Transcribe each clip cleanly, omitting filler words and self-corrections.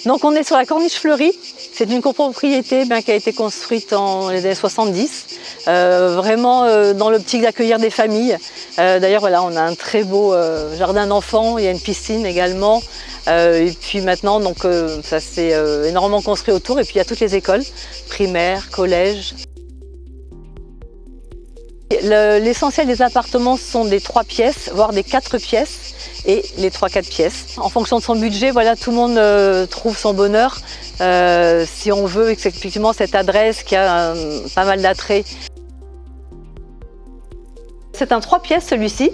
Donc on est sur la Corniche Fleurie. C'est une copropriété qui a été construite dans les années 70, vraiment dans l'optique d'accueillir des familles. D'ailleurs voilà, on a un très beau jardin d'enfants, il y a une piscine également. Et puis maintenant donc, ça s'est énormément construit autour et puis il y a toutes les écoles, primaires, collèges. L'essentiel des appartements sont des 3 pièces, voire des 4 pièces et les 3-4 pièces. En fonction de son budget, voilà, tout le monde trouve son bonheur. Si on veut effectivement cette adresse qui a pas mal d'attraits. C'est un 3 pièces celui-ci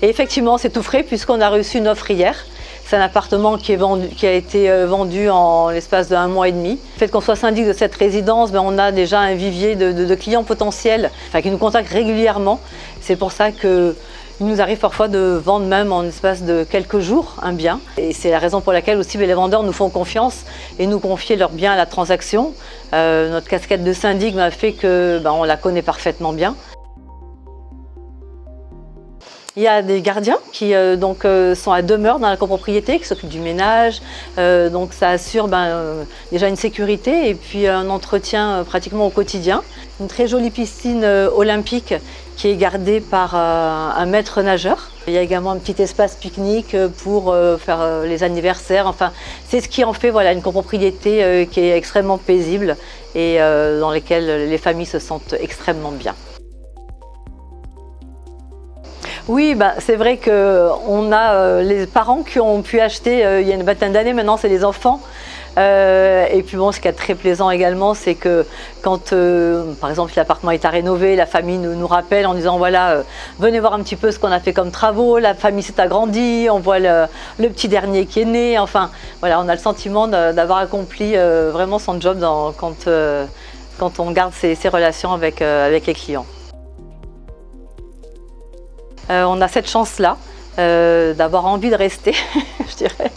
et effectivement c'est tout frais puisqu'on a reçu une offre hier. C'est un appartement qui a été vendu en l'espace de 1 mois et demi. Le fait qu'on soit syndic de cette résidence, on a déjà un vivier de clients potentiels qui nous contactent régulièrement. C'est pour ça qu'il nous arrive parfois de vendre même en l'espace de quelques jours un bien. Et c'est la raison pour laquelle aussi les vendeurs nous font confiance et nous confient leurs biens à la transaction. Notre casquette de syndic m'a fait qu'on la connaît parfaitement bien. Il y a des gardiens qui sont à demeure dans la copropriété, qui s'occupent du ménage, donc ça assure déjà une sécurité et puis un entretien pratiquement au quotidien. Une très jolie piscine olympique qui est gardée par un maître nageur. Il y a également un petit espace pique-nique pour faire les anniversaires. Enfin, c'est ce qui en fait une copropriété qui est extrêmement paisible et dans laquelle les familles se sentent extrêmement bien. Oui, c'est vrai qu'on a les parents qui ont pu acheter il y a une vingtaine d'années, maintenant c'est les enfants. Et puis ce qui est très plaisant également, c'est que quand par exemple l'appartement est à rénover, la famille nous rappelle en disant voilà, venez voir un petit peu ce qu'on a fait comme travaux, la famille s'est agrandie, on voit le petit dernier qui est né, enfin voilà, on a le sentiment d'avoir accompli vraiment son job quand on garde ses relations avec les clients. On a cette chance-là d'avoir envie de rester, je dirais.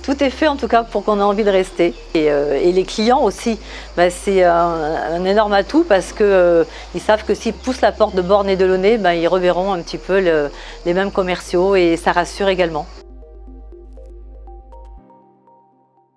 Tout est fait en tout cas pour qu'on ait envie de rester. Et les clients aussi, c'est un énorme atout parce qu'ils savent que s'ils poussent la porte de Borne et Delaunay, ils reverront un petit peu les mêmes commerciaux et ça rassure également.